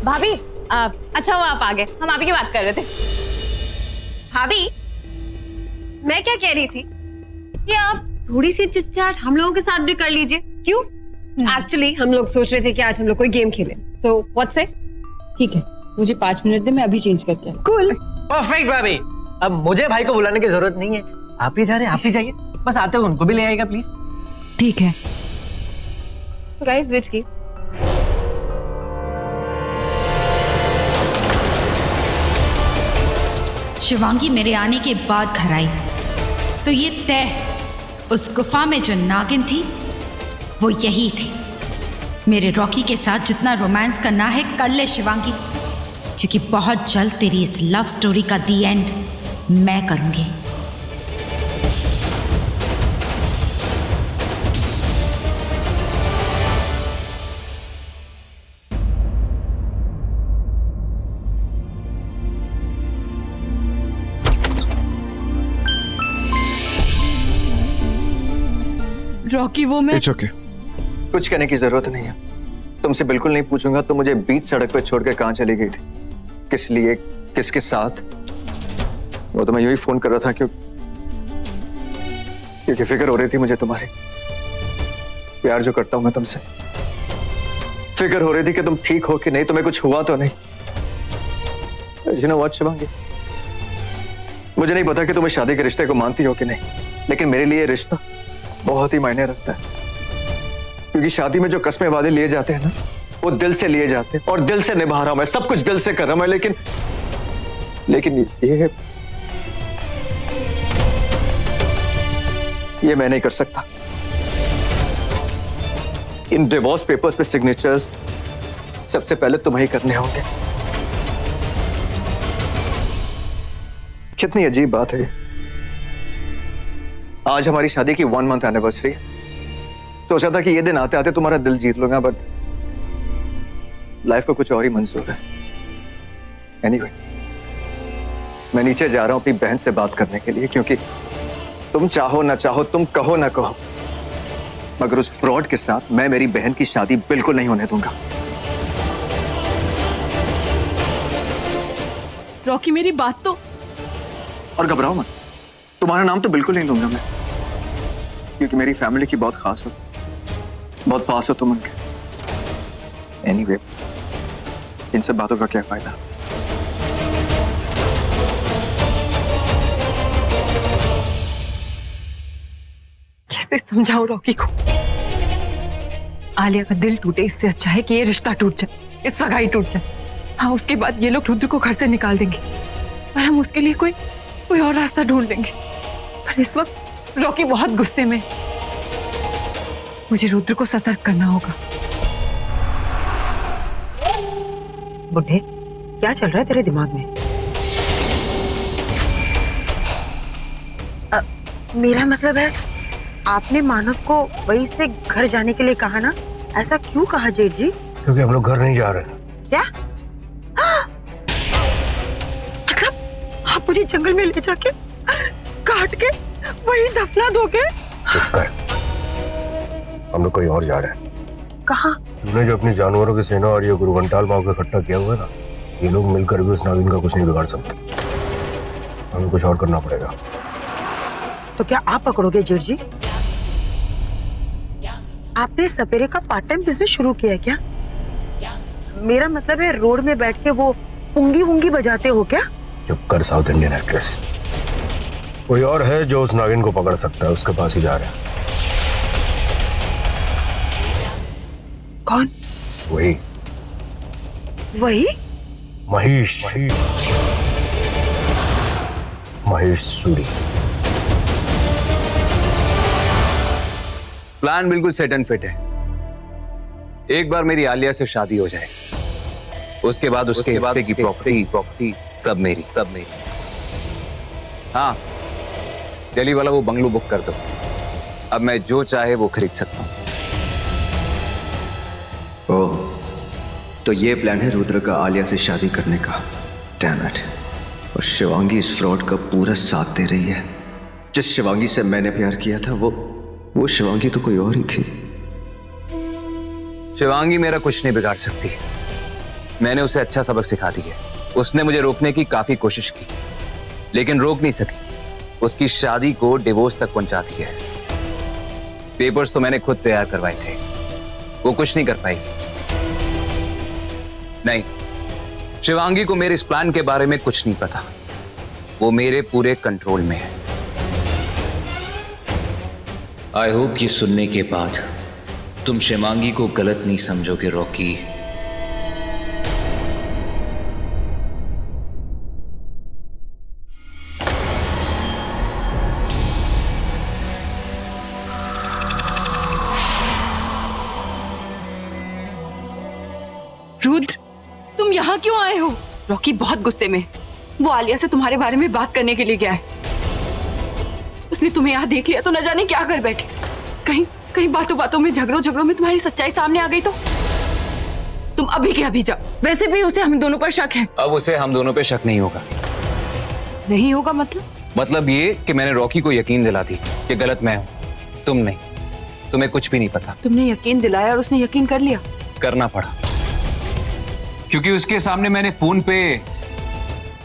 भाभी अच्छा हुआ आप आ गए, हम आप ही की बात कर रहे थे। भाभी, मैं क्या कह रही थी कि आप थोड़ी सी चिटचाट हम लोगों के साथ भी कर लीजिए। क्यों? एक्चुअली हम लोग सोच रहे थे कि आज हम लोग कोई गेम खेलें। So what's it? ठीक है, मुझे 5 मिनट दे, मैं अभी चेंज करके आती हूँ। कूल। परफेक्ट भाभी, अब मुझे भाई को बुलाने की जरूरत नहीं है। आप ही जा रहे हैं, आप ही जाइए। बस आते हो उनको भी ले आएगा प्लीज। ठीक है। सो गाइस, विच की शिवांगी मेरे आने के बाद घर आई तो ये तय उस गुफा में जो नागिन थी वो यही थी। मेरे रॉकी के साथ जितना रोमांस करना है कर ले शिवांगी, क्योंकि बहुत जल्द तेरी इस लव स्टोरी का दी एंड मैं करूंगी। रॉकी वो मैं इट्स ओके। कुछ कहने की जरूरत नहीं है। तुमसे बिल्कुल नहीं पूछूंगा तुम मुझे बीच सड़क पे छोड़ के कहां चली गई थी, किस लिए, किसके साथ। वो तो मैं यही फोन कर रहा था क्योंकि फिक्र हो रही थी मुझे तुम्हारी, प्यार जो करता हूं मैं तुमसे। फिक्र हो रही थी कि तुम ठीक हो कि नहीं, तुम्हें कुछ हुआ तो नहीं। You know what, शिवांगी, मुझे नहीं पता कि तुम इस शादी के रिश्ते को मानती हो कि नहीं, लेकिन मेरे लिए रिश्ता बहुत ही मायने रखता है। क्योंकि शादी में जो कस्में वादे लिए जाते हैं ना, वो दिल से लिए जाते हैं, और दिल से निभा रहा हूं मैं, सब कुछ दिल से कर रहा हूं मैं। लेकिन ये मैं नहीं कर सकता। इन डिवोर्स पेपर्स पे सिग्नेचर्स सबसे पहले तुम्हें ही करने होंगे। कितनी अजीब बात है ये। आज हमारी शादी की 1 मंथ एनिवर्सरी है। सोचा था कि ये दिन आते आते तुम्हारा दिल जीत लूंगा, बट लाइफ को कुछ और ही मंजूर है। एनीवे, मैं नीचे जा रहा हूं अपनी बहन से बात करने के लिए, क्योंकि तुम चाहो ना चाहो, तुम कहो ना कहो, मगर उस फ्रॉड के साथ मैं मेरी बहन की शादी बिल्कुल नहीं होने दूंगा। रॉकी मेरी बात तो। और घबराओ मत, तुम्हारा नाम तो बिल्कुल नहीं लूंगा मैं, क्योंकि मेरी फैमिली की बहुत खास हो, बहुत पास हो तुम उनके। एनीवे, इन सब बातों का क्या फायदा। कैसे समझाऊं रॉकी को? आलिया का दिल टूटे इससे अच्छा है कि ये रिश्ता टूट जाए, ये सगाई टूट जाए। हाँ, उसके बाद ये लोग रुद्र को घर से निकाल देंगे, पर हम उसके लिए कोई और रास्ता ढूंढ लेंगे। पर इस वक्त रॉकी बहुत गुस्से में, मुझे रुद्र को सतर्क करना होगा। बुड्ढे, क्या चल रहा है तेरे दिमाग में? मेरा मतलब है, आपने मानव को वहीं से घर जाने के लिए कहा ना? ऐसा क्यों कहा जेठ जी? क्योंकि हम लोग घर नहीं जा रहे। क्या? मतलब आप मुझे जंगल में ले जाके काट के वहीं दफना दोगे? चुप कर, हम लोग कोई और जा रहे हैं। कहाँ? तूने जो अपनी जानवरों की सेना और ये गुरु घंटाल माँ को इकट्ठा किया हुआ है ना, ये लोग मिलकर भी उस नागिन का कुछ नहीं बिगाड़ सकते। हमें कुछ और करना पड़ेगा। तो क्या आप पकड़ोगे जेठ जी? आपने सपेरे का पार्ट टाइम बिजनेस शुरू किया है क्या? मेरा मतलब है, रोड में बैठ के वो पुंगी वुंगी बजाते हो क्या? चुप कर साउथ इंडियन एक्ट्रेस। कोई और है जो उस नागिन को पकड़ सकता है, उसके पास ही जा रहे हैं। कौन? वही वही महेश। महेश सूरी। प्लान बिल्कुल सेट एंड फिट है। एक बार मेरी आलिया से शादी हो जाए, उसके बाद उसके हिस्से की प्रॉपर्टी सब मेरी। हाँ, दिल्ली वाला वो बंगलो बुक कर दो। अब मैं जो चाहे वो खरीद सकता हूँ। ओह, तो ये प्लान है रुद्र का आलिया से शादी करने का। Damn it. और शिवांगी इस फ्रॉड का पूरा साथ दे रही है। जिस शिवांगी से मैंने प्यार किया था वो शिवांगी तो कोई और ही थी। शिवांगी मेरा कुछ नहीं बिगाड़ सकती। मैंने उसे अच्छा सबक सिखा दिया। उसने मुझे रोकने की काफी कोशिश की, लेकिन रोक नहीं सकी। उसकी शादी को डिवोर्स तक पहुंचा दिया है। पेपर्स तो मैंने खुद तैयार करवाए थे, वो कुछ नहीं कर पाएगी। नहीं, शिवांगी को मेरे इस प्लान के बारे में कुछ नहीं पता। वो मेरे पूरे कंट्रोल में है। आई होप ये सुनने के बाद तुम शिवांगी को गलत नहीं समझोगे रॉकी। रुद्र, तुम यहाँ क्यों आए हो? रॉकी बहुत गुस्से में। वो आलिया से तुम्हारे बारे में बात करने के लिए गया है। उसने तुम्हें यहाँ देख लिया तो न जाने क्या कर बैठे। कहीं बातों बातों में, झगड़ों में तुम्हारी सच्चाई सामने आ गई तो तुम अभी के अभी जाओ। वैसे भी उसे हम दोनों पर शक है। अब उसे हम दोनों पे शक नहीं होगा। नहीं होगा मतलब ये कि मैंने रॉकी को यकीन दिला दी कि गलत मैं हूं, तुम नहीं। तुम्हें कुछ भी नहीं पता। तुमने यकीन दिलाया और उसने यकीन कर लिया। करना पड़ा, क्योंकि उसके सामने मैंने फोन पे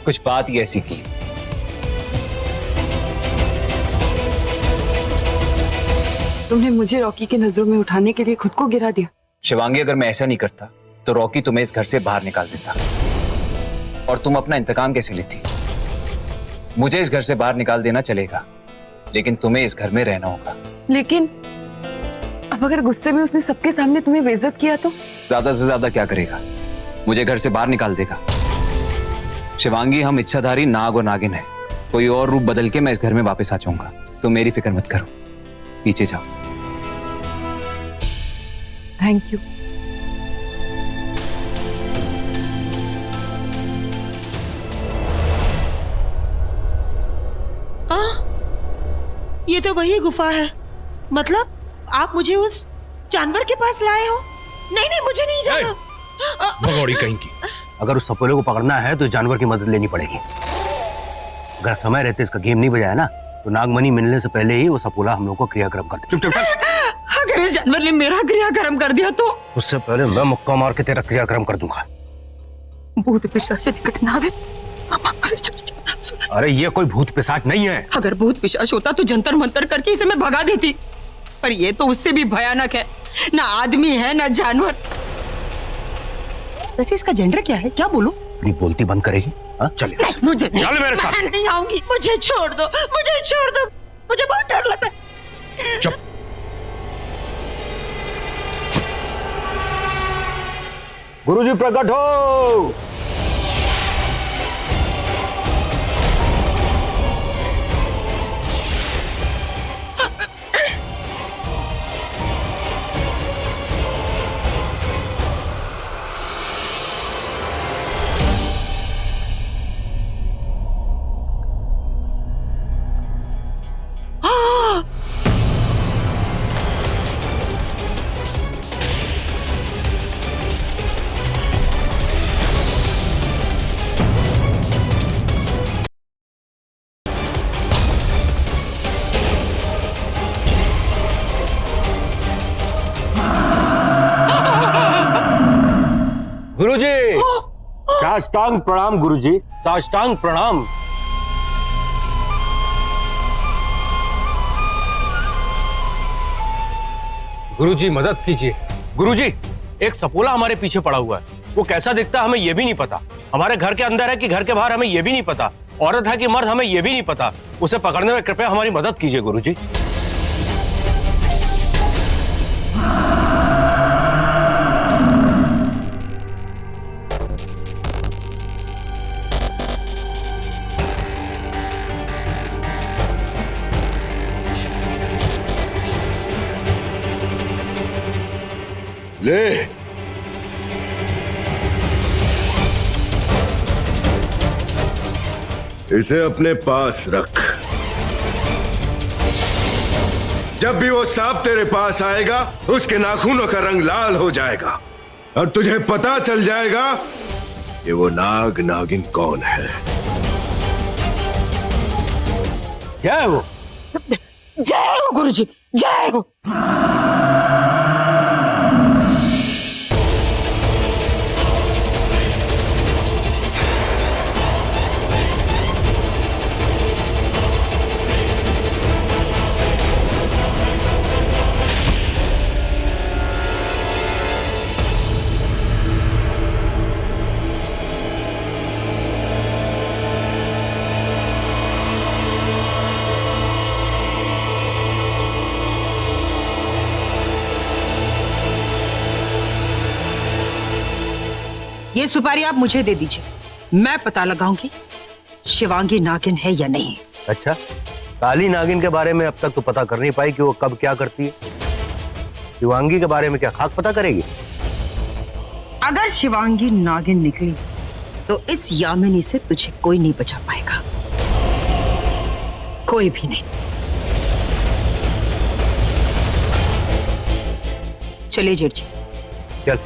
कुछ बात ही ऐसी की। तुमने मुझे रॉकी की नजरों में उठाने के लिए खुद को गिरा दिया। शिवांगी, अगर मैं ऐसा नहीं करता तो रॉकी तुम्हें इस घर से बाहर निकाल देता। और तुम अपना इंतकाम कैसे लेती? मुझे इस घर से बाहर निकाल देना चलेगा, लेकिन तुम्हें इस घर में रहना होगा। लेकिन अब अगर गुस्से में उसने सबके सामने तुम्हें बेइज्जत किया तो? ज्यादा से ज्यादा क्या करेगा? मुझे घर से बाहर निकाल देगा। शिवांगी, हम इच्छाधारी नाग और नागिन है। कोई और रूप बदल के मैं इस घर में वापस आ जाऊंगा। तो मेरी फिक्र मत करो, पीछे जाओ। Thank you. ये तो वही गुफा है। मतलब आप मुझे उस जानवर के पास लाए हो? नहीं, मुझे नहीं जाना। भगोड़ी कहीं की। अगर उस सपोले को पकड़ना है तो इस जानवर की मदद लेनी पड़ेगी। अगर समय रहते इसका गेम नहीं बजाया ना तो नागमणि मिलने से पहले ही वो सपोला हम लोग को क्रियाक्रम कर दे। चुप। अगर इस जानवर ने मेरा क्रियाक्रम कर दिया तो? उससे पहले मैं मुक्का मार के तेरा क्रियाक्रम कर दूंगा। भूत पिशाच निकट ना आवे। अरे ये कोई भूत पिशाच नहीं है। अगर भूत पिशाच होता तो जंतर मंतर करके इसे मैं भगा देती, पर ये तो उससे भी भयानक है। ना आदमी है ना जानवर। वैसे इसका जेंडर क्या है? क्या बोलूं? अपनी बोलती बंद करेगी? चलिए मुझे चल मेरे साथ। मैं नहीं आऊंगी। मुझे छोड़ दो, मुझे बहुत डर लगता है। चुप। गुरुजी प्रकट हो। गुरुजी, साष्टांग प्रणाम। गुरुजी, साष्टांग प्रणाम। गुरुजी मदद कीजिए। गुरुजी, एक सपोला हमारे पीछे पड़ा हुआ है। वो कैसा दिखता है हमें ये भी नहीं पता। हमारे घर के अंदर है कि घर के बाहर हमें ये भी नहीं पता। औरत है कि मर्द हमें ये भी नहीं पता। उसे पकड़ने में कृपया हमारी मदद कीजिए गुरुजी। ले, इसे अपने पास रख। जब भी वो सांप तेरे पास आएगा उसके नाखूनों का रंग लाल हो जाएगा और तुझे पता चल जाएगा कि वो नाग नागिन कौन है। जय हो। जय हो गुरुजी, जय हो। ये सुपारी आप मुझे दे दीजिए, मैं पता लगाऊंगी शिवांगी नागिन है या नहीं। अच्छा, काली नागिन के बारे में अब तक तो पता कर नहीं पाई कि वो कब क्या करती है। शिवांगी के बारे में क्या खाक पता करेगी? अगर शिवांगी नागिन निकली तो इस यामिनी से तुझे कोई नहीं बचा पाएगा, कोई भी नहीं। चलिए जेठ जी। चल।